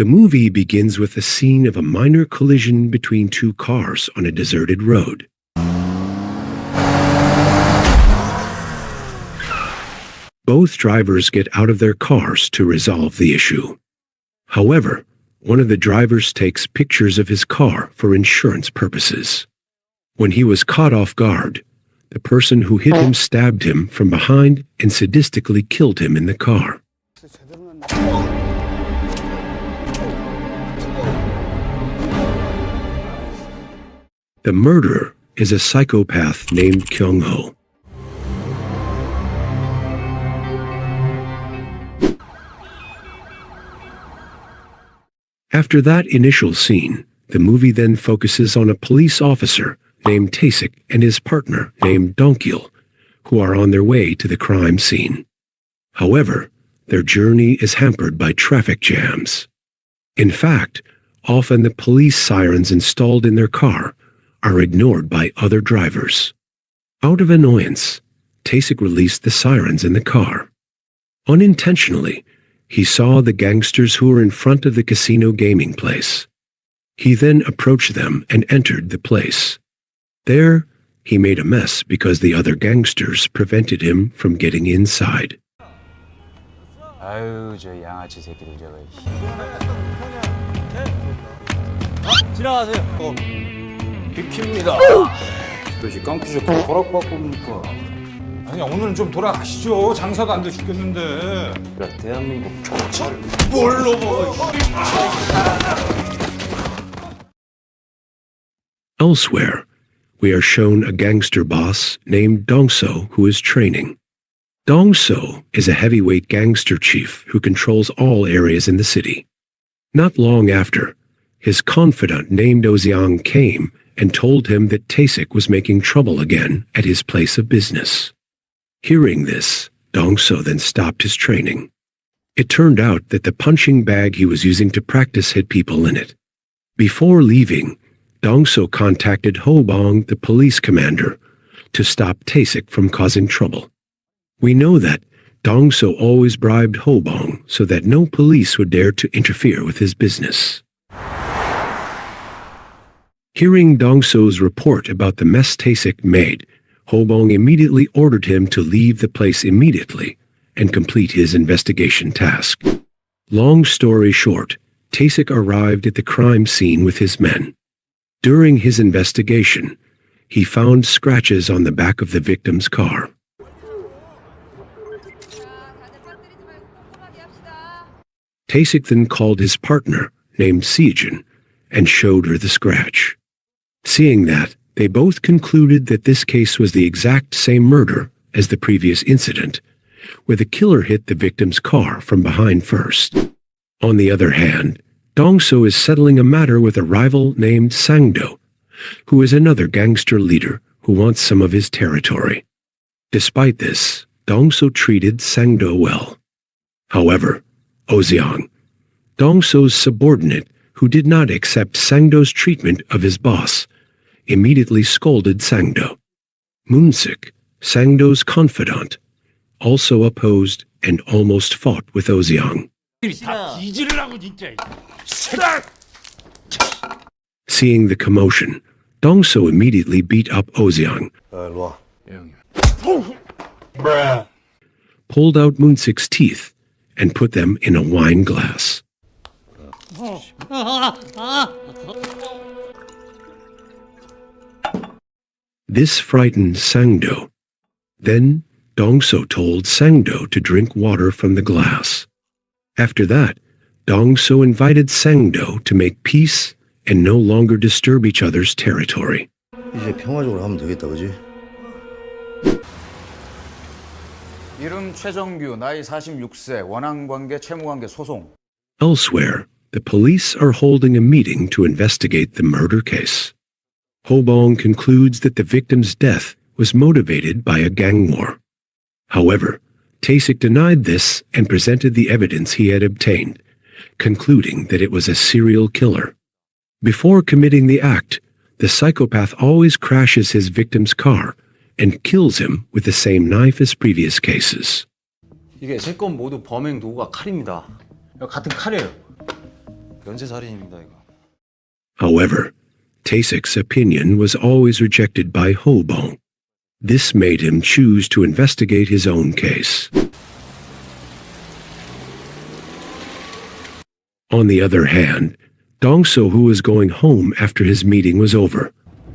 The movie begins with a scene of a minor collision between two cars on a deserted road. Both drivers get out of their cars to resolve the issue. However, one of the drivers takes pictures of his car for insurance purposes. When he was caught off guard, the person who hit him stabbed him from behind and sadistically killed him in the car. The murderer is a psychopath named Kyung-ho. After that initial scene, the movie then focuses on a police officer named Tae-suk and his partner named Dong-kil, who are on their way to the crime scene. However, their journey is hampered by traffic jams. In fact, often the police sirens installed in their car are ignored by other drivers. Out of annoyance, Tae-suk released the sirens in the car. Unintentionally, he saw the gangsters who were in front of the casino gaming place. He then approached them and entered the place. There, he made a mess because the other gangsters prevented him from getting inside. 아유, 저 양아치 새끼들 저거. 지나가세요. 비킵니다. 도시 깡패 좋고 허락받고 뭡니까? 아니 오늘은 좀 돌아가시죠. 장사도 안 돼 죽겠는데. 야, 대한민국 경찰 뭘로 먹어? Elsewhere, we are shown a gangster boss named Dong-soo who is training. Dong-soo is a heavyweight gangster chief who controls all areas in the city. Not long after, his confidant named Oziang came and told him that Tae-suk was making trouble again at his place of business. Hearing this, Dong-soo then stopped his training. It turned out that the punching bag he was using to practice had people in it. Before leaving, Dong-soo contacted Ho-bong, the police commander, to stop Tae-suk from causing trouble. We know that Dong-soo always bribed Ho-bong so that no police would dare to interfere with his business. Hearing Dong-soo's report about the mess Tae-suk made, Ho-bong immediately ordered him to leave the place immediately and complete his investigation task. Long story short, Tae-suk arrived at the crime scene with his men. During his investigation, he found scratches on the back of the victim's car. Tae-suk then called his partner, named Sejun, and showed her the scratch. Seeing that, they both concluded that this case was the exact same murder as the previous incident, where the killer hit the victim's car from behind first. On the other hand, Dong-soo is settling a matter with a rival named Sang-do, who is another gangster leader who wants some of his territory. Despite this, Dong-soo treated Sang-do well. However, Oziang, Dong-soo's subordinate who did not accept Sang-do's treatment of his boss, immediately scolded Sang-do. Moon-sik, Sang-do's confidant, also opposed and almost fought with Oziang. Seeing the commotion, Dong-soo immediately beat up Oziang, pulled out Moon-sik's teeth, and put them in a wine glass. This frightened Sang-do. Then Dong-soo told Sang-do to drink water from the glass. After that, Dong-soo invited Sang-do to make peace and no longer disturb each other's territory. 이제 평화적으로 하면 되겠다, 그지? 이름 최정규, 나이 46세, 원한관계, 채무관계 소송. Elsewhere, the police are holding a meeting to investigate the murder case. Ho-bong concludes that the victim's death was motivated by a gang war. However, Tae-suk denied this and presented the evidence he had obtained, concluding that it was a serial killer. Before committing the act, the psychopath always crashes his victim's car and kills him with the same knife as previous cases. 이게 세 건 모두 범행 도구가 칼입니다. 같은 칼이에요. 연쇄살인입니다, 이거. However, Tae-suk's opinion was always rejected by Ho-bong. This made him choose to investigate his own case. On the other hand, Dong-soo, who was going home after his meeting was over,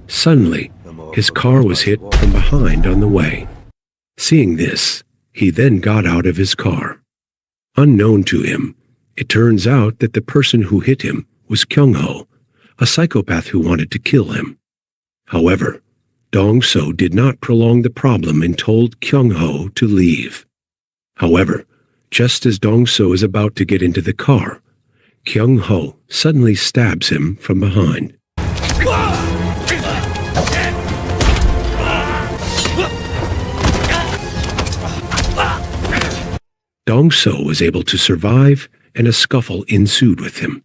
suddenly, his car was hit from behind on the way. Seeing this, he then got out of his car. Unknown to him, it turns out that the person who hit him was Kyung-ho, a psychopath who wanted to kill him. However, Dong-soo did not prolong the problem and told Kyung-ho to leave. However, just as Dong-soo is about to get into the car, Kyung-ho suddenly stabs him from behind. Dong-soo was able to survive, and a scuffle ensued with him.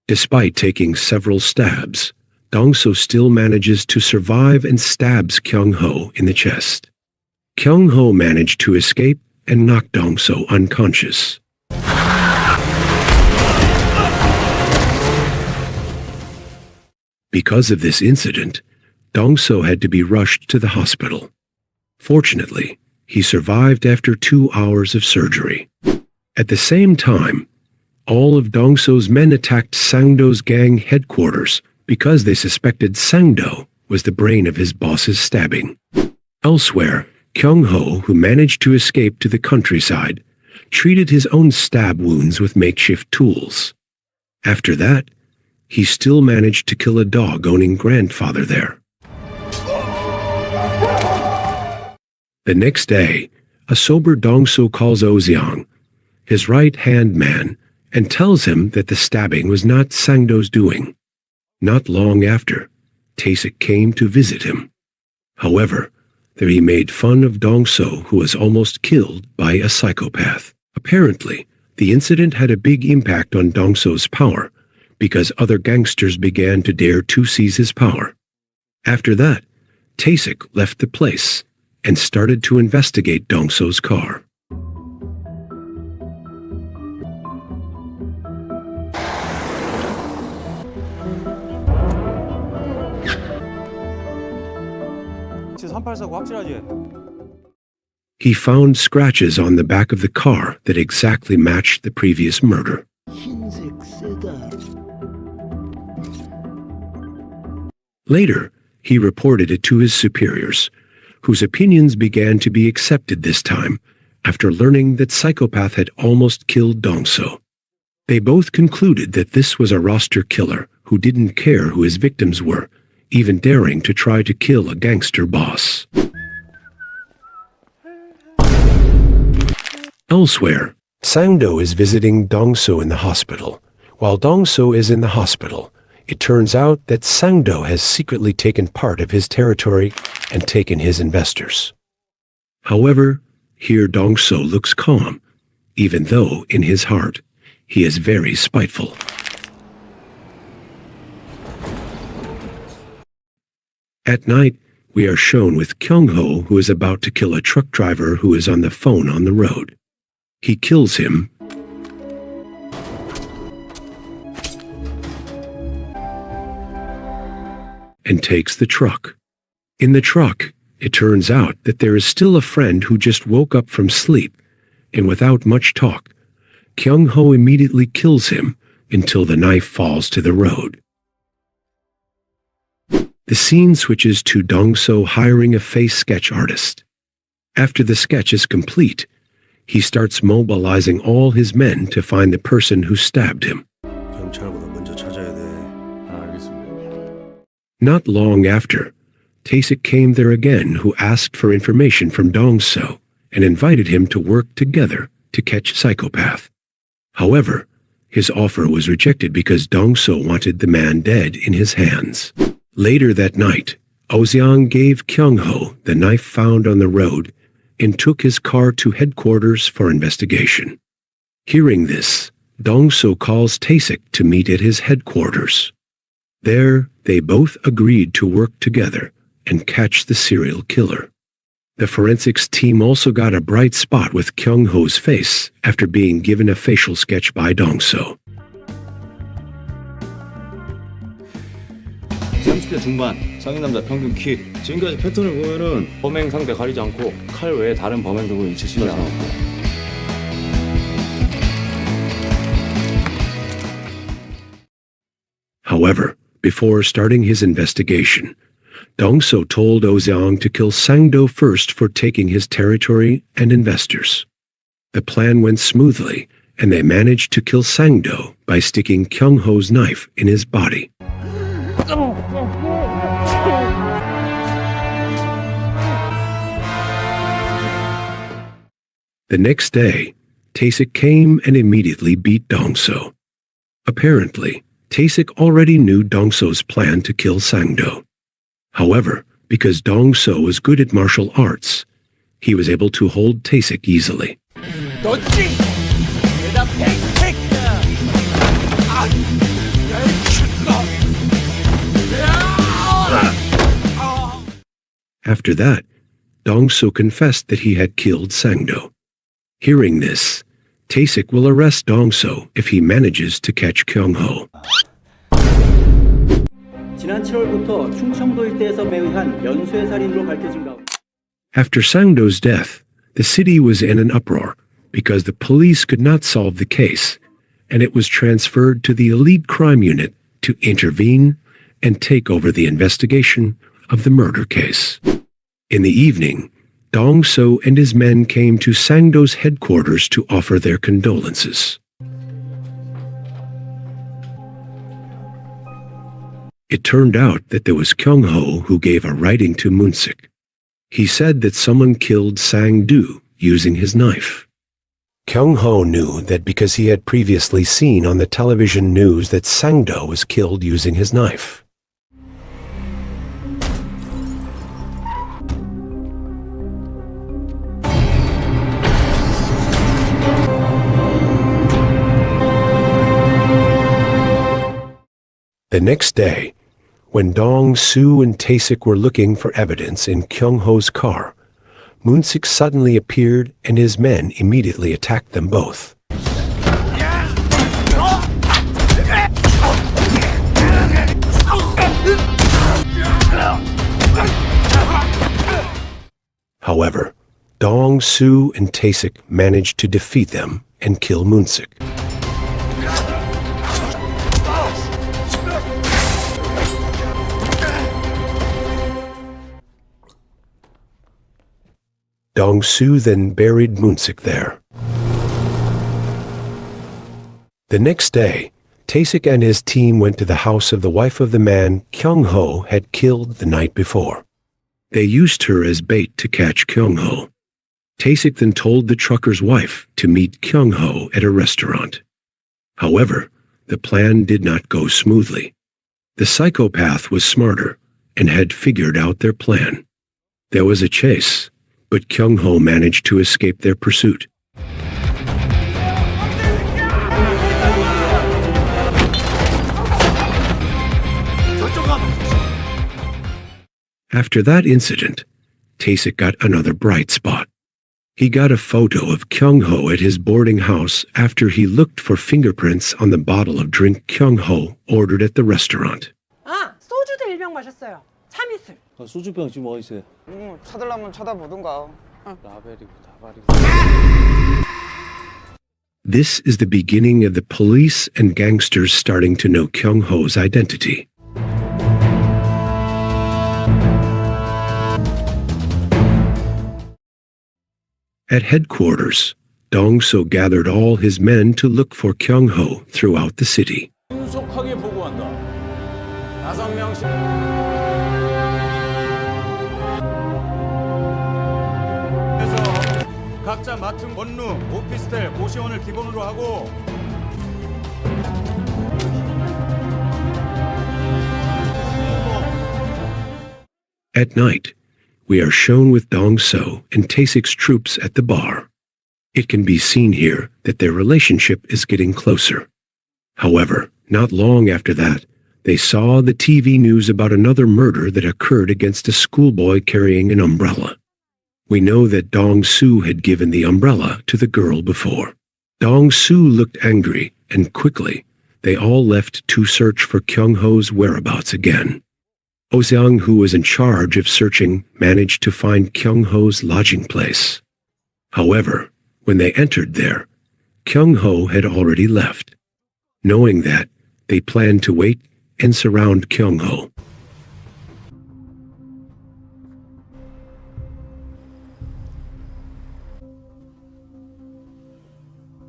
Despite taking several stabs, Dong-soo still manages to survive and stabs Kyung-ho in the chest. Kyung-ho managed to escape and knock Dong-soo unconscious. Because of this incident, Dong-soo had to be rushed to the hospital. Fortunately, he survived after 2 hours of surgery. At the same time, all of Dong-soo's men attacked Sang-do's gang headquarters because they suspected Sang-do was the brain of his boss's stabbing. Elsewhere, Kyung-ho, who managed to escape to the countryside, treated his own stab wounds with makeshift tools. After that, he still managed to kill a dog-owning grandfather there. The next day, a sober Dong-soo calls Oh-seong, his right-hand man, and tells him that the stabbing was not Sang-do's doing. Not long after, Tae-suk came to visit him. However, there he made fun of Dong-soo, who was almost killed by a psychopath. Apparently, the incident had a big impact on Dong-soo's power, because other gangsters began to dare to seize his power. After that, Tae-suk left the place and started to investigate Dong-soo's car. He found scratches on the back of the car that exactly matched the previous murder. Later, he reported it to his superiors, whose opinions began to be accepted this time after learning that Psychopath had almost killed Dong-soo. They both concluded that this was a roster killer who didn't care who his victims were, even daring to try to kill a gangster boss. Elsewhere, Sang-do is visiting Dong-soo in the hospital. While Dong-soo is in the hospital, it turns out that Sang-do has secretly taken part of his territory and taken his investors. However, here Dong-soo looks calm, even though in his heart, he is very spiteful. At night, we are shown with Kyung-ho, who is about to kill a truck driver who is on the phone on the road. He kills him and takes the truck. In the truck, it turns out that there is still a friend who just woke up from sleep, and without much talk, Kyung-ho immediately kills him until the knife falls to the road. The scene switches to Dong-soo hiring a face sketch artist. After the sketch is complete, he starts mobilizing all his men to find the person who stabbed him. Not long after, Tae-suk came there again, who asked for information from Dong-soo and invited him to work together to catch Psychopath. However, his offer was rejected because Dong-soo wanted the man dead in his hands. Later that night, Oh-seong gave Kyung-ho the knife found on the road and took his car to headquarters for investigation. Hearing this, Dong-soo calls Tae-suk to meet at his headquarters. There, they both agreed to work together and catch the serial killer. The forensics team also got a bright spot with Kyung-ho's face after being given a facial sketch by Dong-soo. 30대 중반, 성인 남자 평균 키. 지금까지 패턴을 보면은 범행 상대 가리지 않고 칼 외에 다른 범행 도구 인체심이 않았고. However, before starting his investigation, Dong-soo told Oh-seong to kill Sang-do first for taking his territory and investors. The plan went smoothly, and they managed to kill Sang-do by sticking Kyung-ho's knife in his body. The next day, Tae-suk came and immediately beat Dong-soo. Apparently, Tae-suk already knew Dong-soo's plan to kill Sang-do. However, because Dong-soo was good at martial arts, he was able to hold Tae-suk easily. After that, Dong-soo confessed that he had killed Sang-do. Hearing this, Tae-suk will arrest Dong-soo if he manages to catch Kyung-ho. 지난 7월부터 충청도 일대에서 매의한 연쇄 살인으로 밝혀진 가운데 After Sang-do's death, the city was in an uproar because the police could not solve the case, and it was transferred to the elite crime unit to intervene and take over the investigation of the murder case. In the evening, Dong-soo and his men came to Sang-do's headquarters to offer their condolences. It turned out that there was Kyung-ho who gave a writing to Moon-sik. He said that someone killed Sang-do using his knife. Kyung-ho knew that because he had previously seen on the television news that Sang-do was killed using his knife. The next day, when Dong-soo and Tae-suk were looking for evidence in Kyung-ho's car, Moon-sik suddenly appeared and his men immediately attacked them both. However, Dong-soo and Tae-suk managed to defeat them and kill Moon-sik. Dong-soo then buried Moon-sik there. The next day, Tae-suk and his team went to the house of the wife of the man Kyung-ho had killed the night before. They used her as bait to catch Kyung-ho. Tae-suk then told the trucker's wife to meet Kyung-ho at a restaurant. However, the plan did not go smoothly. The psychopath was smarter and had figured out their plan. There was a chase, but Kyung-ho managed to escape their pursuit. After that incident, Tae-suk got another bright spot. He got a photo of Kyung-ho at his boarding house after he looked for fingerprints on the bottle of drink Kyung-ho ordered at the restaurant. 아, 소주도 1병 마셨어요. 참이슬. 소주병 지금 어디 있어요? 찾으려면 찾아보든가. 라벨이고 다발이고. This is the beginning of the police and gangsters starting to know Kyung-ho's identity. At headquarters, Dong-soo gathered all his men to look for Kyung-ho throughout the city. 신속하게 보고한다. 5명씩. 그래서 각자 맡은 원룸, 오피스텔, 고시원을 기본으로 하고 At night, we are shown with Dong-soo and Tae-suk's troops at the bar. It can be seen here that their relationship is getting closer. However, not long after that, they saw the TV news about another murder that occurred against a schoolboy carrying an umbrella. We know that Dong-soo had given the umbrella to the girl before. Dong-soo looked angry, and quickly, they all left to search for Kyung-ho's whereabouts again. Oh Seong, who was in charge of searching, managed to find Kyung-ho's lodging place. However, when they entered there, Kyung-ho had already left. Knowing that, they planned to wait and surround Kyung-ho.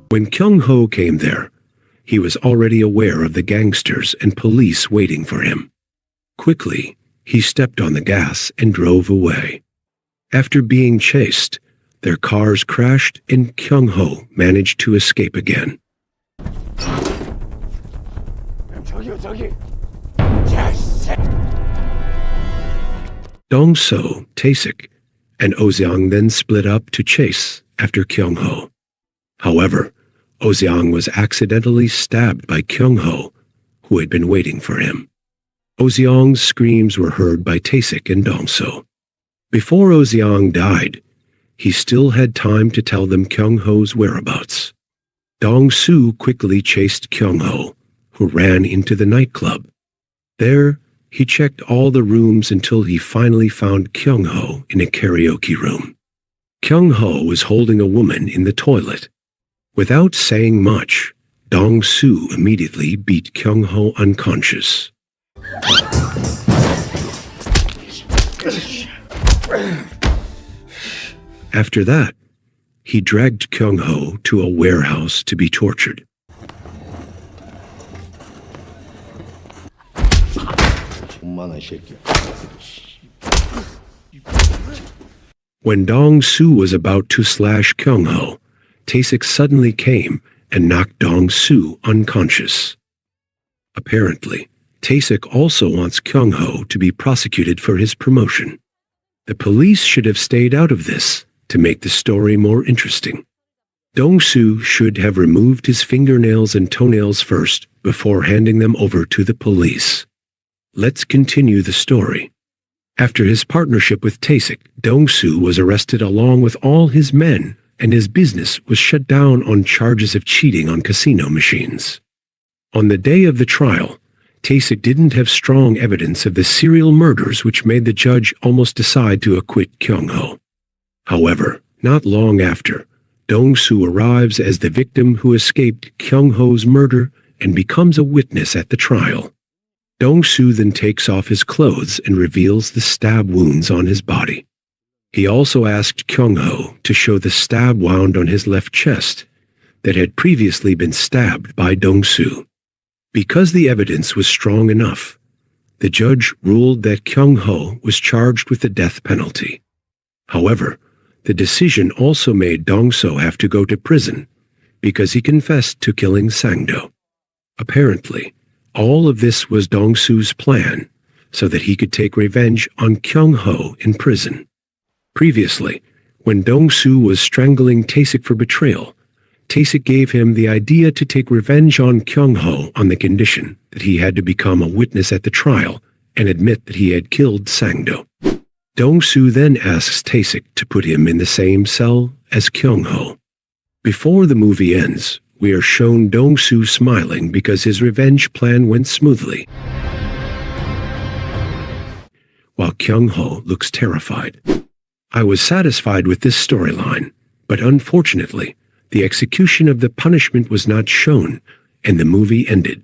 When Kyung-ho came there, he was already aware of the gangsters and police waiting for him. Quickly, he stepped on the gas and drove away. After being chased, their cars crashed and Kyung-ho managed to escape again. Dong-soo, Tae-suk, and Oh Seong then split up to chase after Kyung-ho. However, Oh Seong was accidentally stabbed by Kyung-ho, who had been waiting for him. Oh Seong's screams were heard by Tae-suk and Dong-soo. Before Oh Seong died, he still had time to tell them Kyung-ho's whereabouts. Dong-soo quickly chased Kyung-ho, who ran into the nightclub. There, he checked all the rooms until he finally found Kyung-ho in a karaoke room. Kyung-ho was holding a woman in the toilet. Without saying much, Dong-soo immediately beat Kyung-ho unconscious. After that, he dragged Kyung-ho to a warehouse to be tortured. 엄마나 이 새끼야. When Dong-soo was about to slash Kyung-ho, Tae-suk suddenly came and knocked Dong-soo unconscious. Apparently, Tae-suk also wants Kyung-ho to be prosecuted for his promotion. The police should have stayed out of this to make the story more interesting. Dong-soo should have removed his fingernails and toenails first before handing them over to the police. Let's continue the story. After his partnership with Tae-suk, Dong-soo was arrested along with all his men, and his business was shut down on charges of cheating on casino machines. On the day of the trial, Tae-suk didn't have strong evidence of the serial murders, which made the judge almost decide to acquit Kyung-ho. However, not long after, Dong-soo arrives as the victim who escaped Kyung-ho's murder and becomes a witness at the trial. Dong-soo then takes off his clothes and reveals the stab wounds on his body. He also asked Kyung-ho to show the stab wound on his left chest that had previously been stabbed by Dong-soo. Because the evidence was strong enough, the judge ruled that Kyung-ho was charged with the death penalty. However, the decision also made Dong-soo have to go to prison because he confessed to killing Sang-do. Apparently, all of this was Dong-soo's plan so that he could take revenge on Kyung-ho in prison. Previously, when Dong-soo was strangling Tae-suk for betrayal, Tae-suk gave him the idea to take revenge on Kyung-ho on the condition that he had to become a witness at the trial and admit that he had killed Sang-do. Dong-soo then asks Tae-suk to put him in the same cell as Kyung-ho. Before the movie ends, we are shown Dong-soo smiling because his revenge plan went smoothly, while Kyung-ho looks terrified. I was satisfied with this storyline, but unfortunately, the execution of the punishment was not shown, and the movie ended.